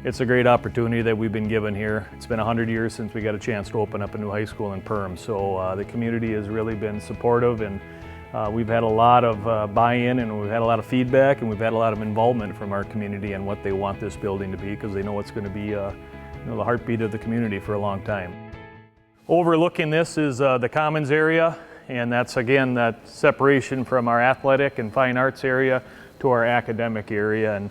It's a great opportunity that we've been given here. It's been 100 years since we got a chance to open up a new high school in Perham, so the community has really been supportive, and we've had a lot of buy-in, and we've had a lot of feedback, and we've had a lot of involvement from our community on what they want this building to be, because they know it's going to be the heartbeat of the community for a long time. Overlooking this is the Commons area, and that's again that separation from our athletic and fine arts area to our academic area. And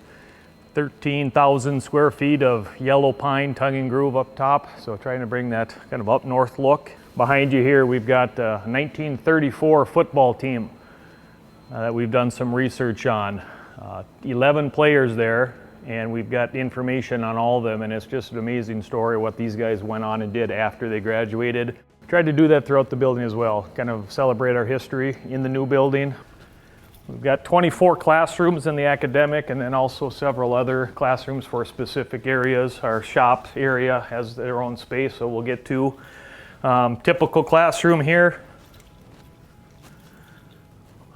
13,000 square feet of yellow pine tongue and groove up top, so trying to bring that kind of up north look. Behind you here we've got a 1934 football team that we've done some research on. 11 players there, and we've got information on all of them, and it's just an amazing story what these guys went on and did after they graduated. Tried to do that throughout the building as well, kind of celebrate our history in the new building. We've got 24 classrooms in the academic, and then also several other classrooms for specific areas. Our shop area has their own space, so we'll get to. Typical classroom here,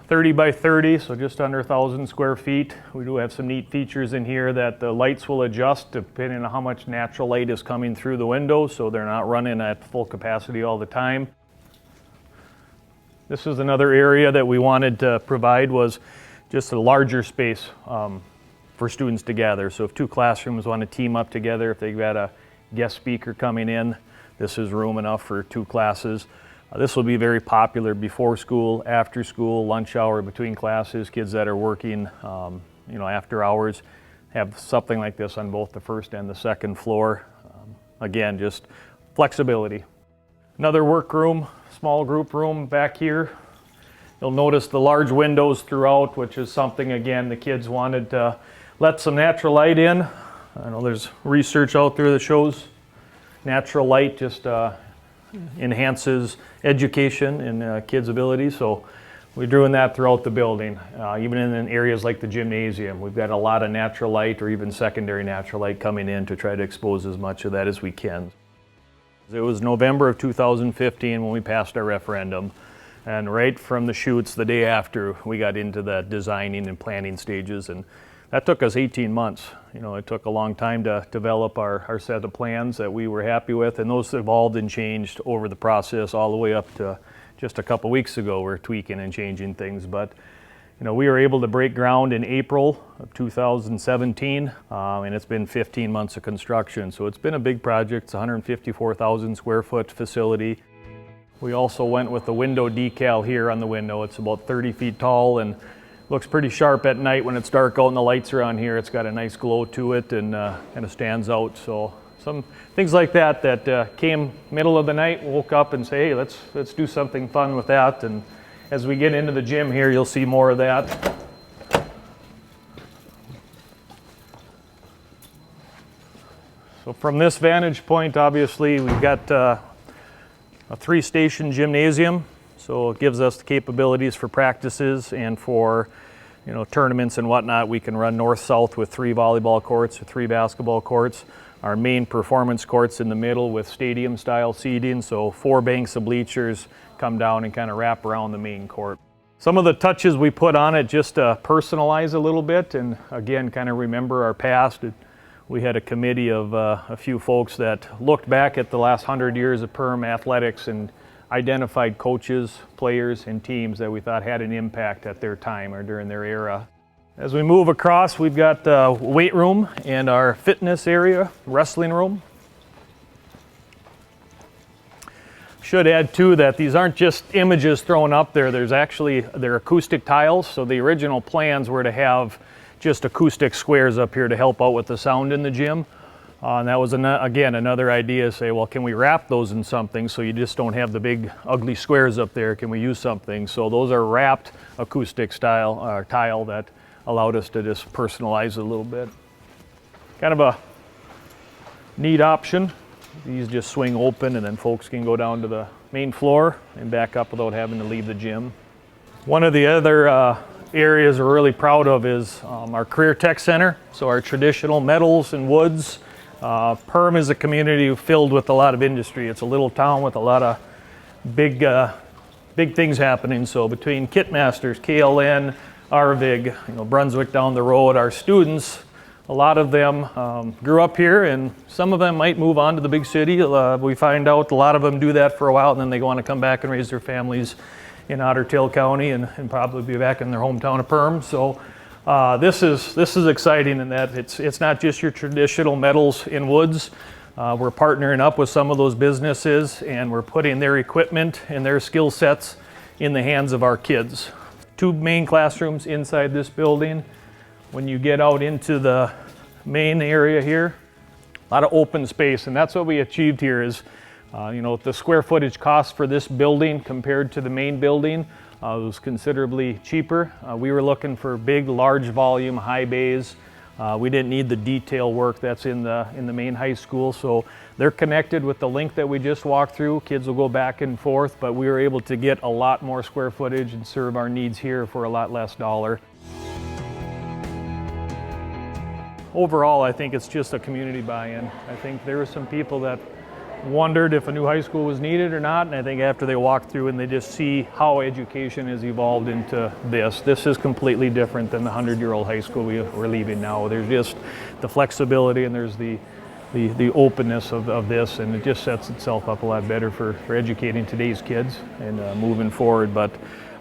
30 by 30, so just under 1,000 square feet. We do have some neat features in here that the lights will adjust depending on how much natural light is coming through the windows, so they're not running at full capacity all the time. This is another area that we wanted to provide, was just a larger space for students to gather. So if two classrooms want to team up together, if they've got a guest speaker coming in, this is room enough for two classes. This will be very popular before school, after school, lunch hour, between classes. Kids that are working after hours have something like this on both the first and the second floor. Again, just flexibility. Another workroom, small group room back here. You'll notice the large windows throughout, which is something, again, the kids wanted to let some natural light in. I know there's research out there that shows natural light just enhances education and kids' ability, so we're doing that throughout the building. Even in areas like the gymnasium, we've got a lot of natural light or even secondary natural light coming in to try to expose as much of that as we can. It was November of 2015 when we passed our referendum, and right from the chutes the day after we got into the designing and planning stages, and that took us 18 months. It took a long time to develop our set of plans that we were happy with, and those evolved and changed over the process all the way up to just a couple weeks ago. We're tweaking and changing things, but we were able to break ground in April of 2017, and it's been 15 months of construction. So it's been a big project. It's a 154,000 square foot facility. We also went with the window decal here on the window. It's about 30 feet tall and looks pretty sharp at night when it's dark out and the lights are on here. It's got a nice glow to it and kind of stands out. So some things like that came middle of the night, woke up and say, hey, let's do something fun with that. And as we get into the gym here, you'll see more of that. So from this vantage point, obviously, we've got a 3-station gymnasium. So it gives us the capabilities for practices and for tournaments and whatnot. We can run north-south with 3 volleyball courts or 3 basketball courts. Our main performance court's in the middle with stadium-style seating, so 4 banks of bleachers come down and kind of wrap around the main court. Some of the touches we put on it just to personalize a little bit, and again, kind of remember our past. We had a committee of a few folks that looked back at the last 100 years of Perham athletics and identified coaches, players, and teams that we thought had an impact at their time or during their era. As we move across, we've got the weight room and our fitness area, wrestling room. Should add too that these aren't just images thrown up there. They're acoustic tiles. So the original plans were to have just acoustic squares up here to help out with the sound in the gym. And that was again another idea to say, well, can we wrap those in something so you just don't have the big ugly squares up there? Can we use something? So those are wrapped acoustic tile that allowed us to just personalize it a little bit. Kind of a neat option. These just swing open and then folks can go down to the main floor and back up without having to leave the gym. One of the other areas we're really proud of is our Career Tech Center. So our traditional metals and woods. Perham is a community filled with a lot of industry. It's a little town with a lot of big things happening. So between Kitmasters, KLN, Arvig, Brunswick down the road, our students A lot of them grew up here, and some of them might move on to the big city. We find out a lot of them do that for a while, and then they want to come back and raise their families in Otter County and probably be back in their hometown of Perham. So this is exciting in that it's not just your traditional metals in woods. We're partnering up with some of those businesses, and we're putting their equipment and their skill sets in the hands of our kids. 2 main classrooms inside this building. When you get out into the main area here, a lot of open space, and that's what we achieved here is, the square footage cost for this building compared to the main building was considerably cheaper. We were looking for big, large volume, high bays. We didn't need the detail work that's in the main high school, so they're connected with the link that we just walked through. Kids will go back and forth, but we were able to get a lot more square footage and serve our needs here for a lot less dollar. Overall, I think it's just a community buy-in. I think there were some people that wondered if a new high school was needed or not, and I think after they walk through and they just see how education has evolved into this is completely different than the 100-year-old high school we're leaving now. There's just the flexibility, and there's the openness of this, and it just sets itself up a lot better for educating today's kids and moving forward. But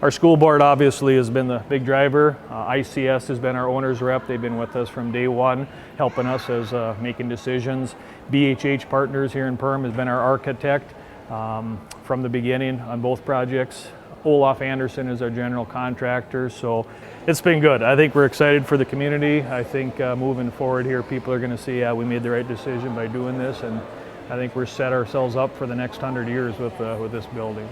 our school board obviously has been the big driver. ICS has been our owner's rep. They've been with us from day one, helping us as making decisions. BHH Partners here in Perham has been our architect from the beginning on both projects. Olaf Anderson is our general contractor, so it's been good. I think we're excited for the community. I think moving forward here, people are going to see, we made the right decision by doing this, and I think we're set ourselves up for the next 100 years with this building.